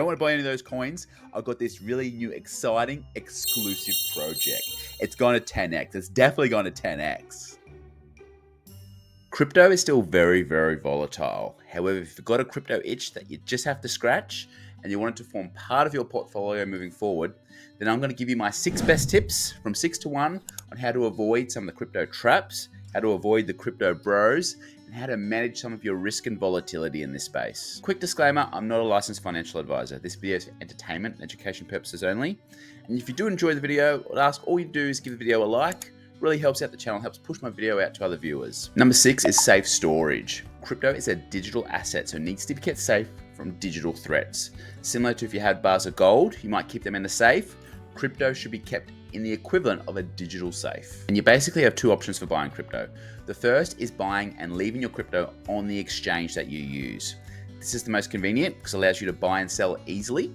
don't want to buy any of those coins, I've got this really new, exciting, exclusive project. It's gone to 10x. It's definitely gone to 10x. Crypto is still very, very volatile. However, if you've got a crypto itch that you just have to scratch and you want it to form part of your portfolio moving forward, then I'm going to give you my 6 best tips from 6 to 1 on how to avoid some of the crypto traps, how to avoid the crypto bros, and how to manage some of your risk and volatility in this space. Quick disclaimer, I'm not a licensed financial advisor. This video is for entertainment and education purposes only. And if you do enjoy the video, I'd ask all you do is give the video a like. Really helps out the channel, helps push my video out to other viewers. Number 6 is safe storage. Crypto is a digital asset, so it needs to be kept safe from digital threats. Similar to if you had bars of gold, you might keep them in the safe. Crypto should be kept in the equivalent of a digital safe. And you basically have 2 options for buying crypto. The first is buying and leaving your crypto on the exchange that you use. This is the most convenient because it allows you to buy and sell easily.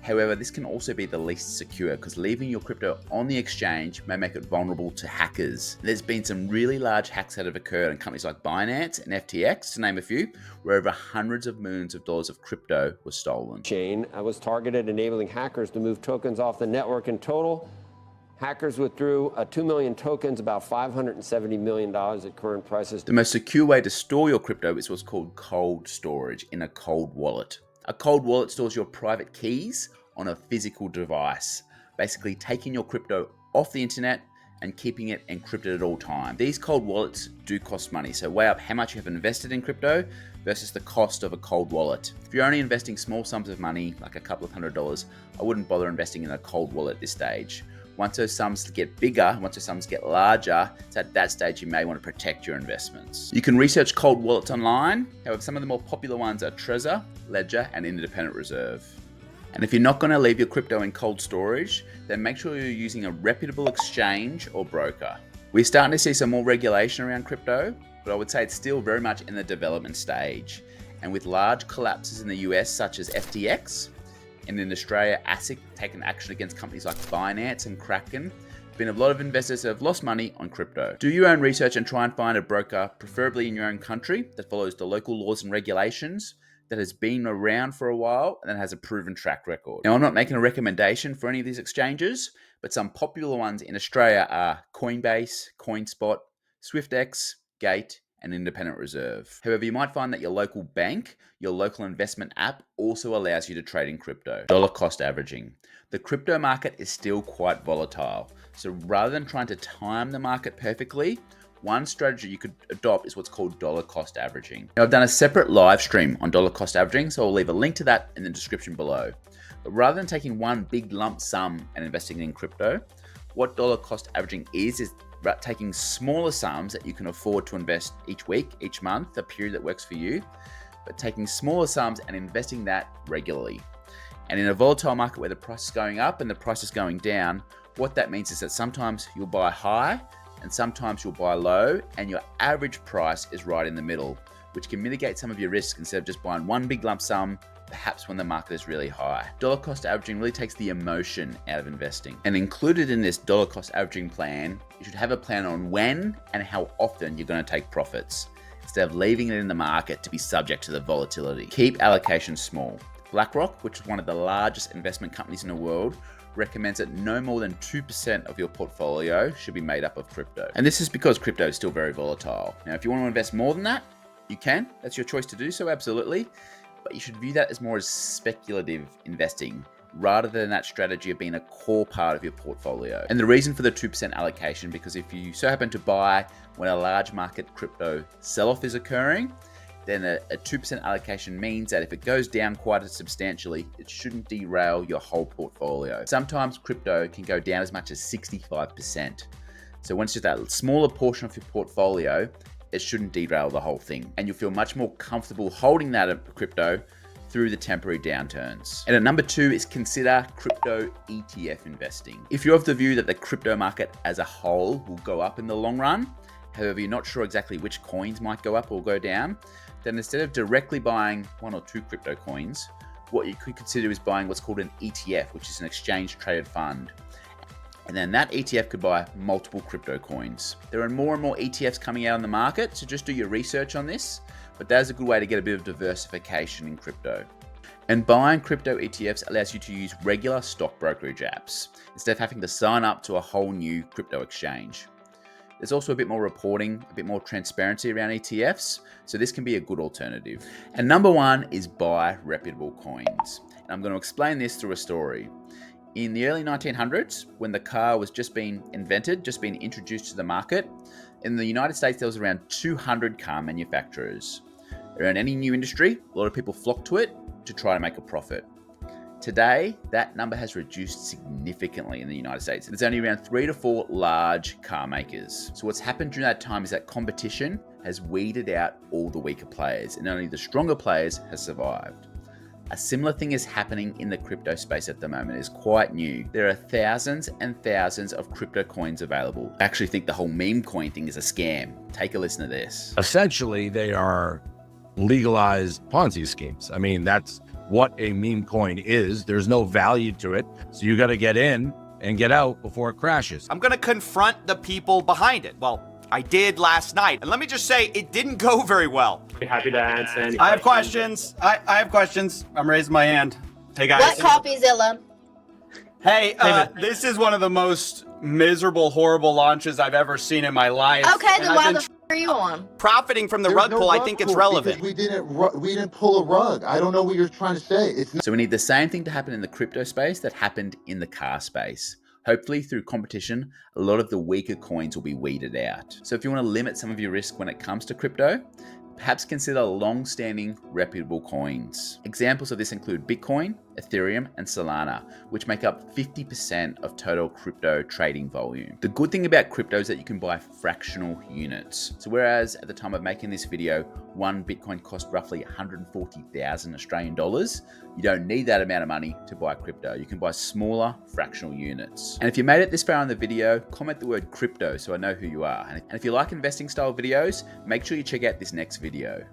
However, this can also be the least secure because leaving your crypto on the exchange may make it vulnerable to hackers. There's been some really large hacks that have occurred in companies like Binance and FTX, to name a few, where over hundreds of millions of dollars of crypto was stolen. Chain was targeted, enabling hackers to move tokens off the network. In total, hackers withdrew 2 million tokens, about $570 million at current prices. The most secure way to store your crypto is what's called cold storage in a cold wallet. A cold wallet stores your private keys on a physical device, basically taking your crypto off the internet and keeping it encrypted at all times. These cold wallets do cost money, so weigh up how much you have invested in crypto versus the cost of a cold wallet. If you're only investing small sums of money, like a couple of $100s, I wouldn't bother investing in a cold wallet at this stage. Once those sums get bigger, once those sums get larger, it's at that stage you may want to protect your investments. You can research cold wallets online. However, some of the more popular ones are Trezor, Ledger, and Independent Reserve. And if you're not going to leave your crypto in cold storage, then make sure you're using a reputable exchange or broker. We're starting to see some more regulation around crypto, but I would say it's still very much in the development stage. And with large collapses in the US, such as FTX, and in Australia, ASIC taken action against companies like Binance and Kraken, there's been a lot of investors who have lost money on crypto. Do your own research and try and find a broker, preferably in your own country, that follows the local laws and regulations, that has been around for a while, and that has a proven track record. Now, I'm not making a recommendation for any of these exchanges, but some popular ones in Australia are Coinbase, CoinSpot, SwiftX, Gate, and Independent Reserve. However, you might find that your local bank, your local investment app also allows you to trade in crypto. Dollar cost averaging. The crypto market is still quite volatile. So rather than trying to time the market perfectly, one strategy you could adopt is what's called dollar cost averaging. Now, I've done a separate live stream on dollar cost averaging, so I'll leave a link to that in the description below. But rather than taking one big lump sum and investing in crypto, what dollar cost averaging is taking smaller sums that you can afford to invest each week, each month, a period that works for you, but taking smaller sums and investing that regularly. And in a volatile market where the price is going up and the price is going down, what that means is that sometimes you'll buy high and sometimes you'll buy low, and your average price is right in the middle, which can mitigate some of your risk instead of just buying one big lump sum, perhaps when the market is really high. Dollar cost averaging really takes the emotion out of investing. And included in this dollar cost averaging plan, you should have a plan on when and how often you're going to take profits, instead of leaving it in the market to be subject to the volatility. Keep allocations small. BlackRock, which is one of the largest investment companies in the world, recommends that no more than 2% of your portfolio should be made up of crypto. And this is because crypto is still very volatile. Now, if you want to invest more than that, you can. That's your choice to do so, absolutely. But you should view that as more as speculative investing rather than that strategy of being a core part of your portfolio. And the reason for the 2% allocation, because if you so happen to buy when a large market crypto sell-off is occurring, then a 2% allocation means that if it goes down quite substantially, it shouldn't derail your whole portfolio. Sometimes crypto can go down as much as 65%. So once it's that smaller portion of your portfolio, it shouldn't derail the whole thing. And you'll feel much more comfortable holding that crypto through the temporary downturns. And at number 2 is consider crypto ETF investing. If you're of the view that the crypto market as a whole will go up in the long run, however, you're not sure exactly which coins might go up or go down, then instead of directly buying 1 or 2 crypto coins, what you could consider is buying what's called an ETF, which is an exchange traded fund. And then that ETF could buy multiple crypto coins. There are more and more ETFs coming out on the market, so just do your research on this, but that's a good way to get a bit of diversification in crypto. And buying crypto ETFs allows you to use regular stock brokerage apps instead of having to sign up to a whole new crypto exchange. There's also a bit more reporting, a bit more transparency around ETFs, so this can be a good alternative. And number one is buy reputable coins. And I'm going to explain this through a story. In the early 1900s, when the car was just being invented, just being introduced to the market, in the United States there was around 200 car manufacturers. Around any new industry, a lot of people flock to it to try to make a profit. Today, that number has reduced significantly in the United States. There's only around 3 to 4 large car makers. So what's happened during that time is that competition has weeded out all the weaker players, and only the stronger players have survived. A similar thing is happening in the crypto space at the moment. It's quite new. There are thousands and thousands of crypto coins available. I actually think the whole meme coin thing is a scam. Take a listen to this. Essentially, they are legalized Ponzi schemes. I mean, that's what a meme coin is. There's no value to it. So you got to get in and get out before it crashes. I'm going to confront the people behind it. Well, I did last night. And let me just say, it didn't go very well. Be happy to answer any I have questions. I have questions. I'm raising my hand. Hey, guys. What CopyZilla? Hey, this is one of the most miserable, horrible launches I've ever seen in my life. Okay, then why the f are you on? Profiting from the rug pull, I think it's relevant. We didn't pull a rug. I don't know what you're trying to say. So we need the same thing to happen in the crypto space that happened in the car space. Hopefully through competition, a lot of the weaker coins will be weeded out. So if you want to limit some of your risk when it comes to crypto, perhaps consider long-standing reputable coins. Examples of this include Bitcoin, Ethereum, and Solana, which make up 50% of total crypto trading volume. The good thing about crypto is that you can buy fractional units. So whereas at the time of making this video, one Bitcoin cost roughly 140,000 Australian dollars, you don't need that amount of money to buy crypto. You can buy smaller fractional units. And if you made it this far in the video, comment the word crypto so I know who you are. And if you like investing style videos, make sure you check out this next video.